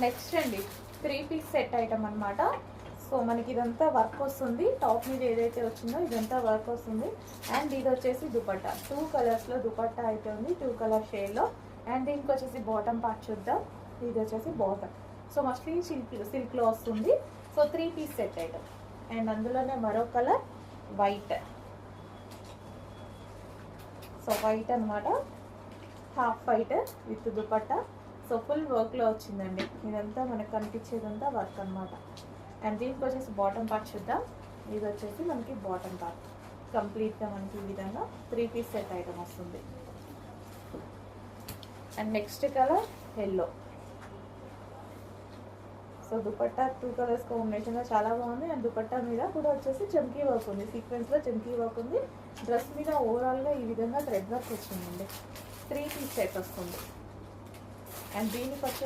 Next అండి 3 piece set item అనమాట. So మనకి ఇదంతా వర్క్ వస్తుంది. టాప్ మీద ఏదైతే వచ్చిందో ఇదంతా వర్క్ వస్తుంది. అండ్ ఇది వచ్చేసి దుపట్టా 2 కలర్స్లో దుపట్టా అయితే ఉంది, 2 కలర్ షేడ్లో. అండ్ దీనికి వచ్చేసి బాటమ్ పార్ట్ చూద్దాం. ఇది వచ్చేసి బాటమ్. సో మస్లిన్ సిల్క్లో వస్తుంది. So 3 piece set item. And అందులోనే మరో కలర్ వైట్. సో వైట్ అనమాట, half white with dupatta. So full వర్క్లో వచ్చిందండి. ఇదంతా మనకు కనిపించేదంతా వర్క్ అనమాట. అండ్ దీనికి వచ్చేసి బాటమ్ పార్ట్ చూద్దాం. ఇది వచ్చేసి మనకి బాటమ్ పార్ట్. కంప్లీట్గా మనకి ఈ విధంగా 3 పీస్ సెట్ ఐటమ్ వస్తుంది. And next colour yellow. So dupatta 2 colours కాంబినేషన్లో చాలా బాగుంది. అండ్ దుపట్టా మీద కూడా వచ్చేసి చమ్కీ వర్క్ ఉంది, సీక్వెన్స్లో చమ్కీ వర్క్ ఉంది. డ్రెస్ మీద ఓవరాల్గా ఈ విధంగా థ్రెడ్ వర్క్ వచ్చిందండి. 3 పీస్ సెట్ వస్తుంది. అండ్ దీనికి వచ్చేసి